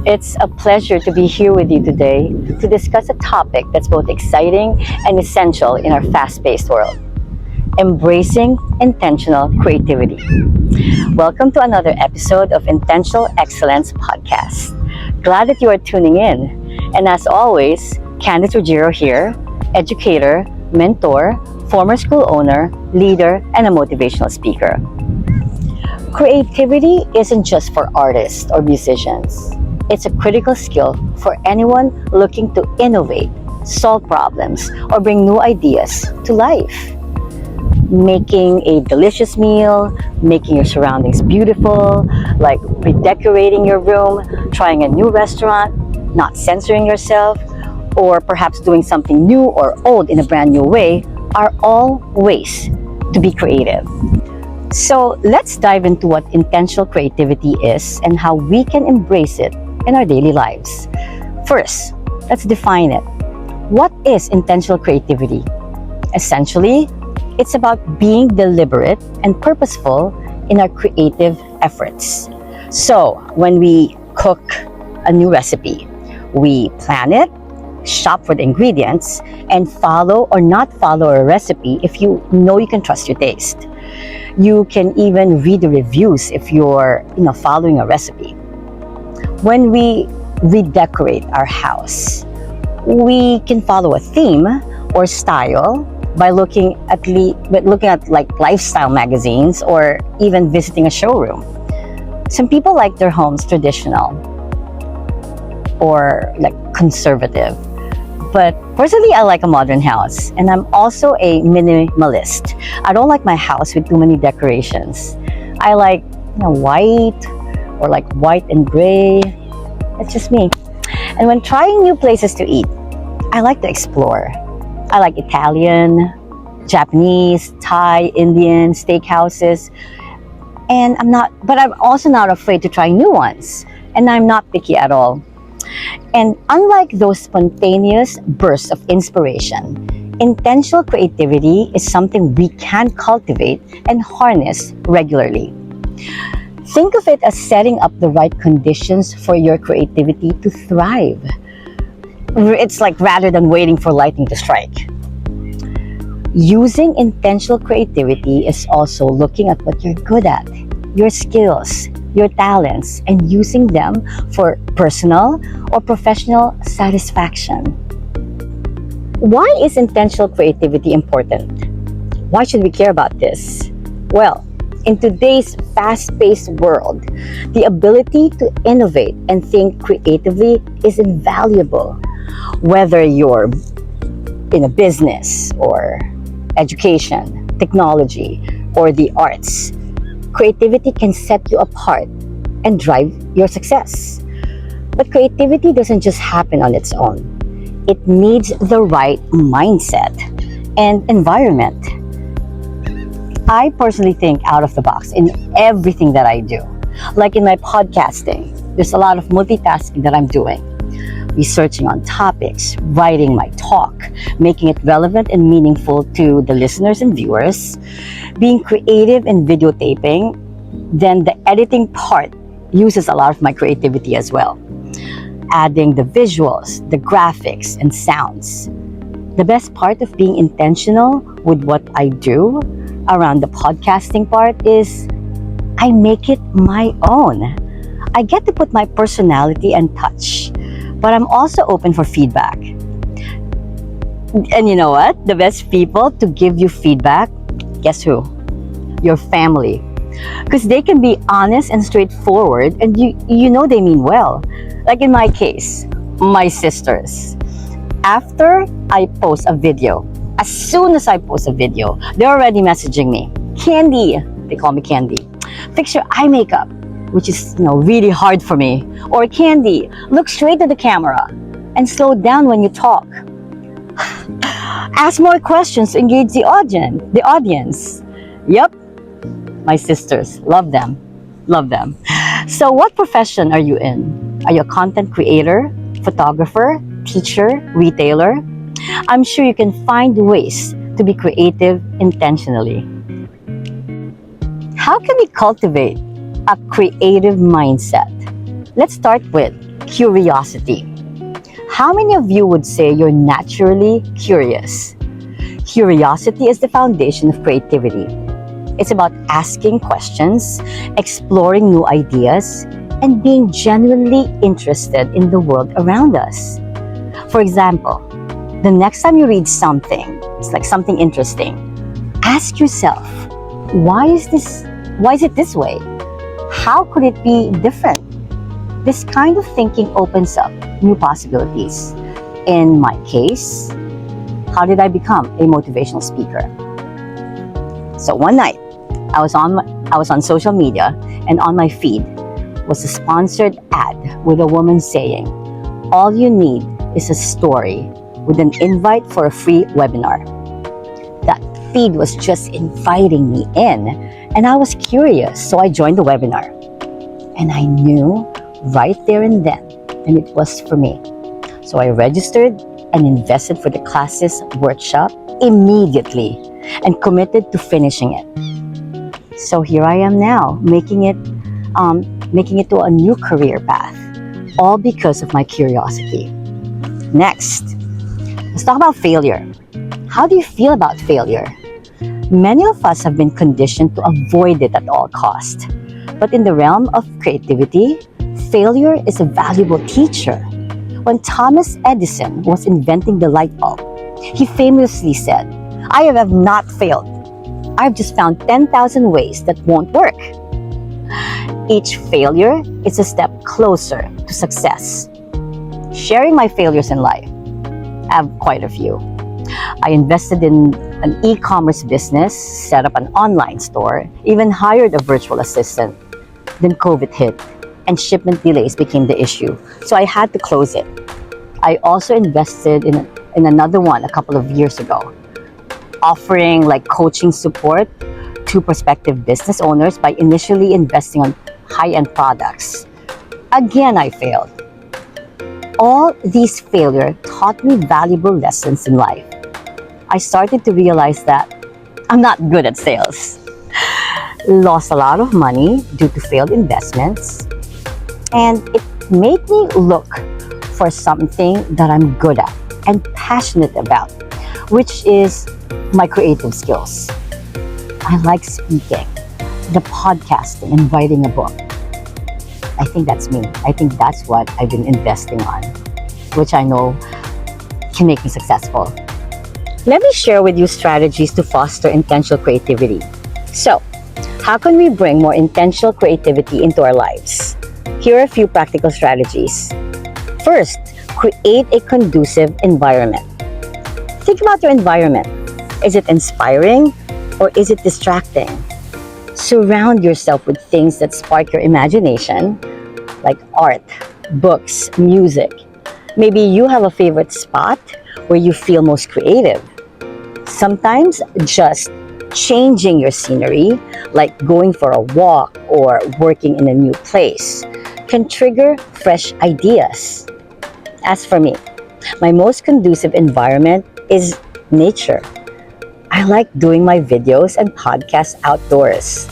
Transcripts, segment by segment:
It's a pleasure to be here with you today to discuss a topic that's both exciting and essential in our fast paced world: embracing intentional creativity. Welcome to another episode of Intentional Excellence Podcast. Glad that you are tuning in. And as always, Candice Ruggiero here, educator, mentor, former school owner, leader, and a motivational speaker. Creativity isn't just for artists or musicians. It's a critical skill for anyone looking to innovate, solve problems, or bring new ideas to life. Making a delicious meal, making your surroundings beautiful, like redecorating your room, trying a new restaurant, not censoring yourself, or perhaps doing something new or old in a brand new way are all ways to be creative. So let's dive into what intentional creativity is and how we can embrace it in our daily lives. First, let's define it. What is intentional creativity? Essentially, it's about being deliberate and purposeful in our creative efforts. So, when we cook a new recipe, we plan it, shop for the ingredients, and follow or not follow a recipe if you know you can trust your taste. You can even read the reviews if you're, following a recipe. When we redecorate our house, we can follow a theme or style by looking at like lifestyle magazines or even visiting a showroom. Some people like their homes traditional or like conservative. But personally, I like a modern house, and I'm also a minimalist. I don't like my house with too many decorations. I like, white or like white and gray. It's just me. And when trying new places to eat, I like to explore. I like Italian, Japanese, Thai, Indian steakhouses, and I'm also not afraid to try new ones. And I'm not picky at all. And unlike those spontaneous bursts of inspiration, intentional creativity is something we can cultivate and harness regularly. Think of it as setting up the right conditions for your creativity to thrive. It's like rather than waiting for lightning to strike. Using intentional creativity is also looking at what you're good at, your skills, your talents, and using them for personal or professional satisfaction. Why is intentional creativity important? Why should we care about this? Well, in today's fast-paced world, the ability to innovate and think creatively is invaluable. Whether you're in a business or education, technology, or the arts, creativity can set you apart and drive your success. But creativity doesn't just happen on its own. It needs the right mindset and environment. I personally think out of the box in everything that I do. Like in my podcasting, there's a lot of multitasking that I'm doing. Researching on topics, writing my talk, making it relevant and meaningful to the listeners and viewers, being creative in videotaping, then the editing part uses a lot of my creativity as well. Adding the visuals, the graphics, and sounds. The best part of being intentional with what I do around the podcasting part is I make it my own. I get to put my personality and touch, but I'm also open for feedback. And you know what? The best people to give you feedback, guess who? Your family. Because they can be honest and straightforward, and you know they mean well. Like in my case, my sisters. After I post a video, as soon as I post a video, they're already messaging me. Candy, they call me Candy. Fix your eye makeup, which is really hard for me. Or Candy, look straight at the camera and slow down when you talk. Ask more questions to engage the audience. Yep, my sisters, love them. So what profession are you in? Are you a content creator, photographer, teacher, retailer? I'm sure you can find ways to be creative intentionally. How can we cultivate a creative mindset? Let's start with curiosity. How many of you would say you're naturally curious? Curiosity is the foundation of creativity. It's about asking questions, exploring new ideas, and being genuinely interested in the world around us. For example, the next time you read something, it's like something interesting, ask yourself, why is it this way? How could it be different? This kind of thinking opens up new possibilities. In my case, how did I become a motivational speaker? So one night, I was on social media, and on my feed was a sponsored ad with a woman saying, "All you need is a story with an invite for a free webinar." That feed was just inviting me in, and I was curious, so I joined the webinar. And I knew right there and then, and it was for me. So I registered and invested for the classes workshop immediately and committed to finishing it. So here I am now, making it to a new career path, all because of my curiosity. Next, let's talk about failure. How do you feel about failure? Many of us have been conditioned to avoid it at all costs. But in the realm of creativity, failure is a valuable teacher. When Thomas Edison was inventing the light bulb, he famously said, "I have not failed. I've just found 10,000 ways that won't work." Each failure is a step closer to success. Sharing my failures in life, I have quite a few. I invested in an e-commerce business, set up an online store, even hired a virtual assistant. Then COVID hit, and shipment delays became the issue, so I had to close it. I also invested in another one a couple of years ago, offering like coaching support to prospective business owners by initially investing on high-end products. Again, I failed. All these failures taught me valuable lessons in life. I started to realize that I'm not good at sales. Lost a lot of money due to failed investments, and it made me look for something that I'm good at and passionate about, which is my creative skills. I like speaking, the podcasting, and writing a book. I think that's me. I think that's what I've been investing on, which I know can make me successful. Let me share with you strategies to foster intentional creativity. So, how can we bring more intentional creativity into our lives? Here are a few practical strategies. First, create a conducive environment. Think about your environment. Is it inspiring or is it distracting? Surround yourself with things that spark your imagination, like art, books, music. Maybe you have a favorite spot where you feel most creative. Sometimes just changing your scenery, like going for a walk or working in a new place, can trigger fresh ideas. As for me, my most conducive environment is nature. I like doing my videos and podcasts outdoors.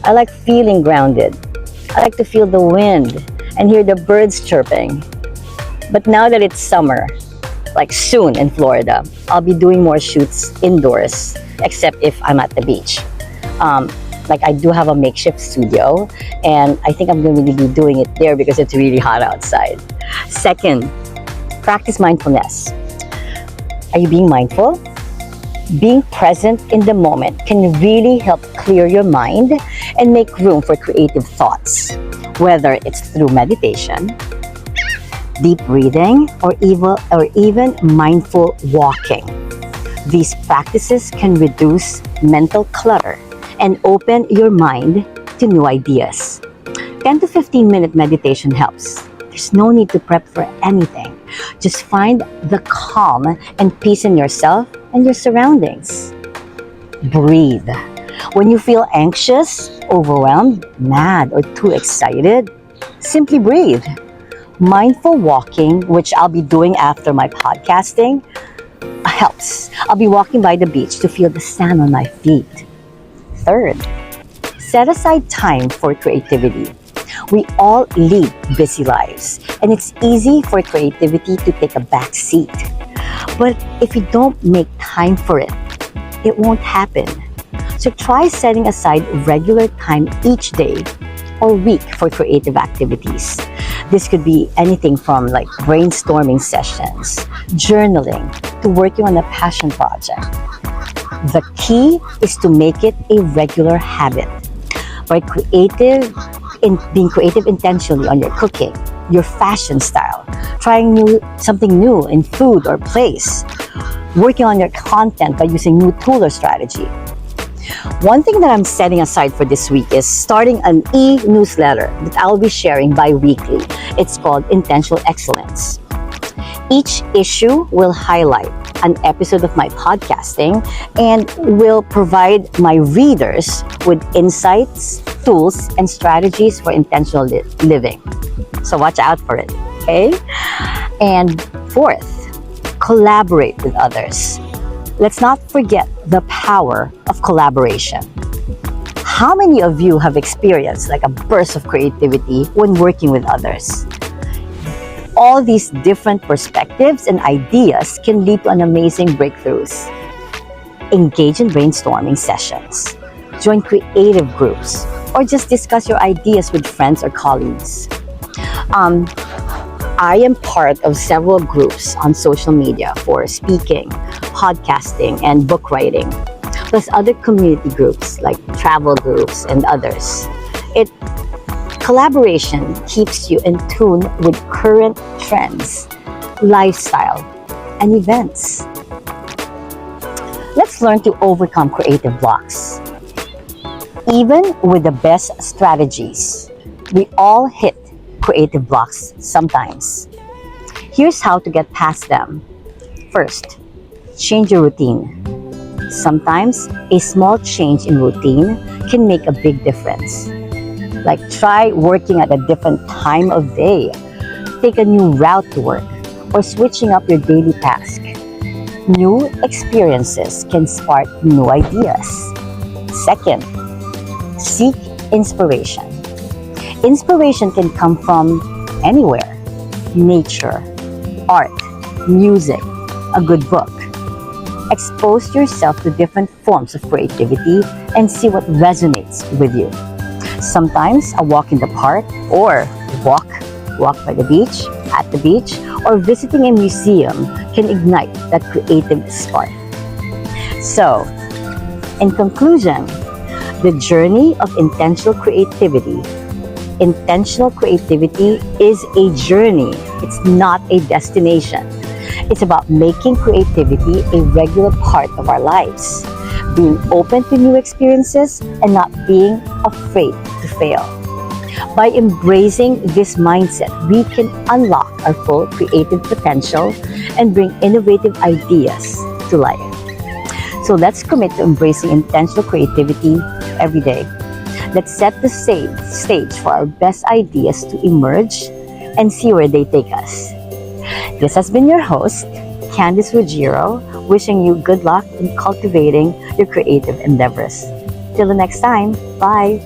I like feeling grounded. I like to feel the wind and hear the birds chirping. But now that it's summer, like soon in Florida, I'll be doing more shoots indoors, except if I'm at the beach. Like I do have a makeshift studio, and I think I'm going to be doing it there because it's really hot outside. Second, practice mindfulness. Are you being mindful? Being present in the moment can really help clear your mind and make room for creative thoughts, whether it's through meditation, deep breathing, or even mindful walking. These practices can reduce mental clutter and open your mind to new ideas. 10 to 15-minute meditation helps. There's no need to prep for anything. Just find the calm and peace in yourself and your surroundings. Breathe. When you feel anxious, overwhelmed, mad, or too excited, simply breathe. Mindful walking, which I'll be doing after my podcasting, helps. I'll be walking by the beach to feel the sand on my feet. Third, set aside time for creativity. We all lead busy lives, and it's easy for creativity to take a back seat. But if you don't make time for it, it won't happen. So try setting aside regular time each day or week for creative activities. This could be anything from like brainstorming sessions, journaling, to working on a passion project. The key is to make it a regular habit. By being creative intentionally on your cooking, your fashion style, trying something new in food or place, working on your content by using new tool or strategy. One thing that I'm setting aside for this week is starting an e-newsletter that I'll be sharing bi-weekly. It's called Intentional Excellence. Each issue will highlight an episode of my podcasting and will provide my readers with insights, tools, and strategies for intentional living. So watch out for it, okay? And fourth, collaborate with others. Let's not forget the power of collaboration. How many of you have experienced like a burst of creativity when working with others? All these different perspectives and ideas can lead to an amazing breakthroughs. Engage in brainstorming sessions, join creative groups, or just discuss your ideas with friends or colleagues. I am part of several groups on social media for speaking, podcasting, and book writing, plus other community groups like travel groups and others. Collaboration keeps you in tune with current trends, lifestyle, and events. Let's learn to overcome creative blocks. Even with the best strategies, we all hit creative blocks sometimes. Here's how to get past them. First, change your routine. Sometimes a small change in routine can make a big difference. Like try working at a different time of day, take a new route to work, or switching up your daily task. New experiences can spark new ideas. Second, seek inspiration. Inspiration can come from anywhere: nature, art, music, a good book. Expose yourself to different forms of creativity and see what resonates with you. Sometimes a walk in the park, or walk by the beach, at the beach, or visiting a museum can ignite that creative spark. So, in conclusion, the journey of intentional creativity is a journey. It's not a destination. It's about making creativity a regular part of our lives, being open to new experiences, and not being afraid to fail. By embracing this mindset, we can unlock our full creative potential and bring innovative ideas to life. So let's commit to embracing intentional creativity every day. Let's set the stage for our best ideas to emerge and see where they take us. This has been your host, Candice Ruggiero, wishing you good luck in cultivating your creative endeavors. Till the next time, bye!